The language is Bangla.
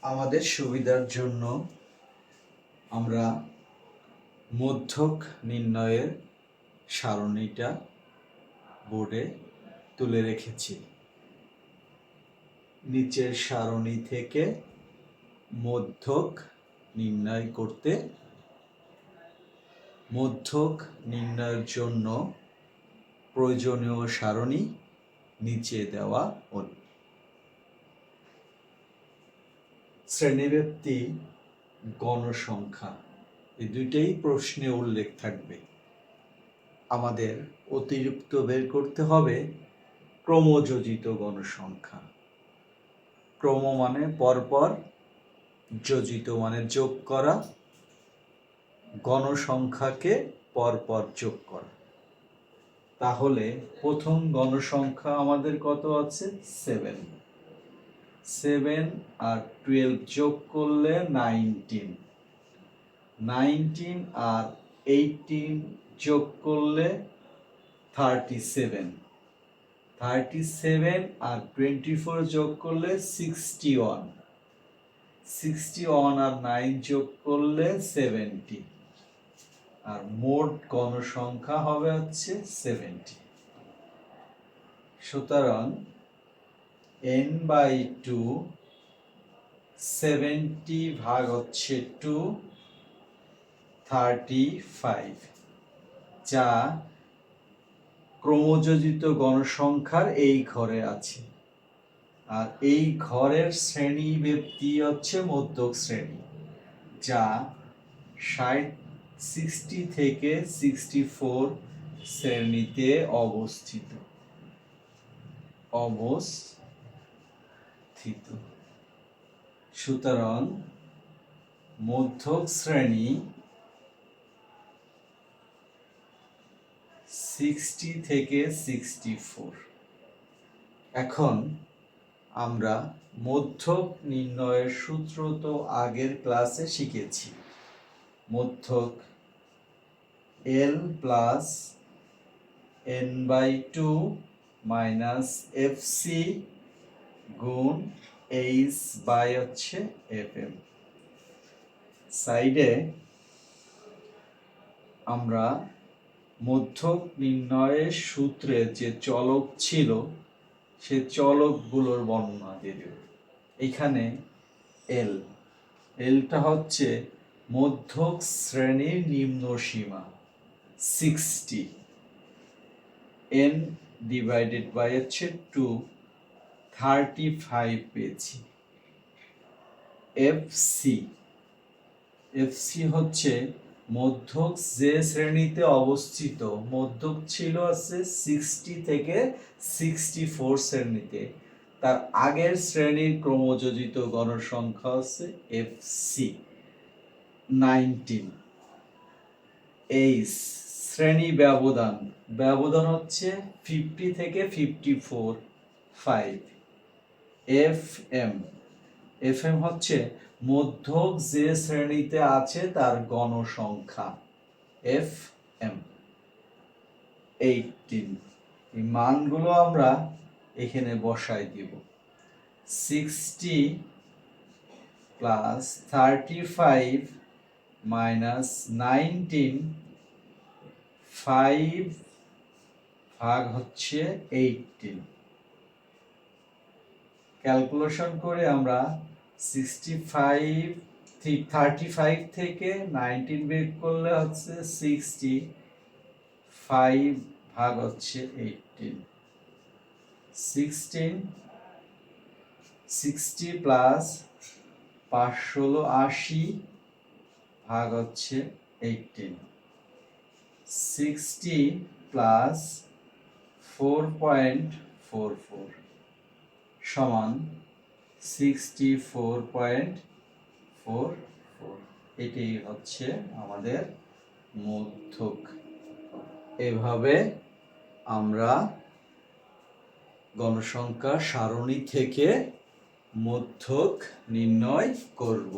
আমাদের সুবিধার জন্য আমরা মধ্যক নির্ণয়ের সারণীটা বোর্ডে তুলে রেখেছি। নিচের সারণী থেকে মধ্যক নির্ণয় করতে মধ্যক নির্ণয়ের জন্য প্রয়োজনীয় সারণী নিচে দেওয়া হল। শ্রেণীব্যাপ্তি, গণসংখ্যা, এই দুইটাই প্রশ্নে উল্লেখ থাকবে। আমাদের অতিরিক্ত বের করতে হবে ক্রমযোজিত গণসংখ্যা। ক্রম মানে পরপর, যোজিত মানে যোগ করা, গণসংখ্যাকে পরপর যোগ করা। তাহলে প্রথম গণসংখ্যা আমাদের কত আছে? 7। 7 আর 12 যোগ করলে 19। 19 আর 18 যোগ করলে 37। 37 আর 24 যোগ করলে 61। 61 আর 9 যোগ করলে 70। আর মোট গণসংখ্যা হবে হচ্ছে 70। সুতরাং n/2 70 ভাগ হচ্ছে 2, 35, যা ক্রমযোজিত গণসংখ্যার এই ঘরে আছে। আর এই ঘরের শ্রেণী ব্যক্তি হচ্ছে মধ্যক শ্রেণী, যা 60 থেকে 64 শ্রেণীতে অবস্থিত। সুতরাং মধ্যক শ্রেণী 60 থেকে 64। এখন আমরা মধ্যক নির্ণয়ের সূত্র তো আগের ক্লাসে শিখেছি। মধ্যক L plus n/2 minus FC গুণ H বাই হচ্ছে FM। সাইডে আমরা মধ্যক নির্ণয়ের সূত্রে যে চলক ছিল সে চলকগুলোর বর্ণনা দিয়ে দেব। এখানে এলটা হচ্ছে মধ্যক শ্রেণীর নিম্ন সীমা 60। n ডিভাইডেড বাই হচ্ছে 2, 35 পেয়েছি। এফসি হচ্ছে মধ্যক যে শ্রেণীতে অবস্থিত। মধ্যক ছিল আছে 60 থেকে 64 শ্রেণীতে, তার আগের শ্রেণীর ক্রমযোজিত গণসংখ্যা হচ্ছে এফসি 19। এইচ শ্রেণী ব্যবধান হচ্ছে 50 থেকে 54, 5। এফএম হচ্ছে মধ্যক যে শ্রেণীতে আছে তার গণসংখ্যা, FM 18। এই মানগুলো আমরা এখানে বসাই দিব। 60 প্লাস 35 মাইনাস 19, 5 ভাগ হচ্ছে 18। ক্যালকুলেশন করে আমরা 35 থেকে 19 বের করলে হচ্ছে 60, 5 ভাগ হচ্ছে 18। 60 প্লাস 5 80 ভাগ হচ্ছে 18। 60 প্লাস 4.44 সমান 64.44। এটি হচ্ছে আমাদের মধ্যক। এভাবে আমরা গণসংখ্যা সারণী থেকে মধ্যক নির্ণয় করব।